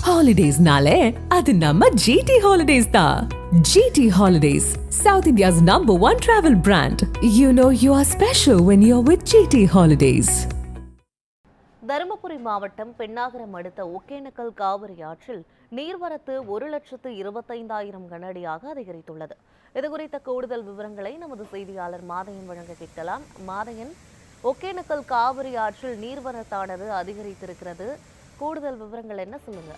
Holidays-nale, adu namma GT Holidays da. GT Holidays, South India's #1 travel brand. You know you are special when you're with GT Holidays. Dharmapuri மாவட்டம் பெண்ணாகரம் அடுத்த ஒகேனக்கல் காவிரி ஆற்றில் நீர்வரத்து 1,25,000 கனஅடியாக அதிகரித்துள்ளது. இதுகுறித்த கூடுதல் விவரங்களை நமது செய்தியாளர் மாதையன் வழங்க கேட்கலாம். மாதையன், ஒகேனக்கல் காவிரி ஆற்றில் நீர்வரத்தானது அதிகரித்திருக்கிறது. கூடுதல் விவரங்கள் என்ன, சொல்லுங்க.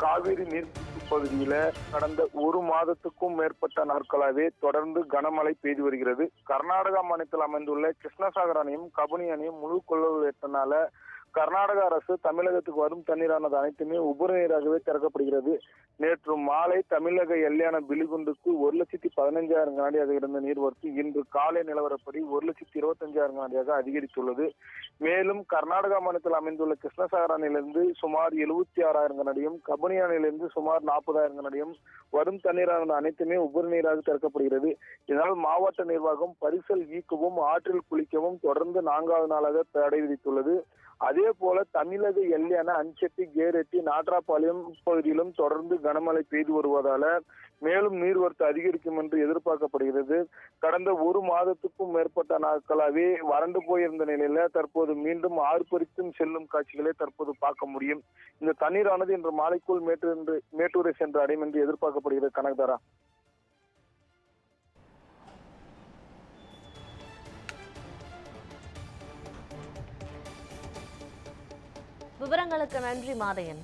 காவிரி நீர்பிடிப்பு பகுதியில கடந்த ஒரு மாதத்துக்கும் மேற்பட்ட நாட்களாகவே தொடர்ந்து கனமழை பெய்து வருகிறது. கர்நாடகா மாநிலத்தில் அமைந்துள்ள கிருஷ்ணசாகர் அணையும் கபினி அணையும் முழு கொள்ளளவு எட்டனால கர்நாடக அரசு தமிழகத்துக்கு வரும் தண்ணீரானது அனைத்துமே உபரி நீராகவே திறக்கப்படுகிறது. நேற்று மாலை தமிழக எல்லையான பிலிகுண்டுக்கு 1,15,000 கனஅடியாக இருந்த நீர்வரத்து இன்று காலை நிலவரப்படி 1,25,000 கனஅடியாக அதிகரித்துள்ளது. மேலும் கர்நாடகா மாநிலத்தில் அமைந்துள்ள கிருஷ்ணசாகர் அணையிலிருந்து சுமார் 76,000 கனஅடியும் கபினி அணையிலிருந்து சுமார் 40,000 கனஅடியும் வரும் தண்ணீரானது அனைத்துமே உபரி நீராக திறக்கப்படுகிறது. இதனால் மாவட்ட நிர்வாகம் பரிசல் ஈக்கவும் ஆற்றில் குளிக்கவும் தொடர்ந்து 4வது நாளாக தடை விதித்துள்ளது. அதே போல தமிழக எல்லையான அஞ்செட்டி, கேரெட்டி, நாட்ராபாளையம் பகுதியிலும் தொடர்ந்து கனமழை பெய்து வருவதால மேலும் நீர்வரத்து அதிகரிக்கும் என்று எதிர்பார்க்கப்படுகிறது. கடந்த ஒரு மாதத்துக்கும் மேற்பட்ட நாட்களாகவே வறண்டு போயிருந்த நிலையில தற்போது மீண்டும் ஆர்ப்பரித்தும் செல்லும் காட்சிகளை தற்போது பார்க்க முடியும். இந்த தண்ணீரானது இன்று மாலைக்குள் மேட்டூரை சென்று அடையும் என்று எதிர்பார்க்கப்படுகிறது. கனகதாரா. விவரங்களுக்கு நன்றி மாதையன்.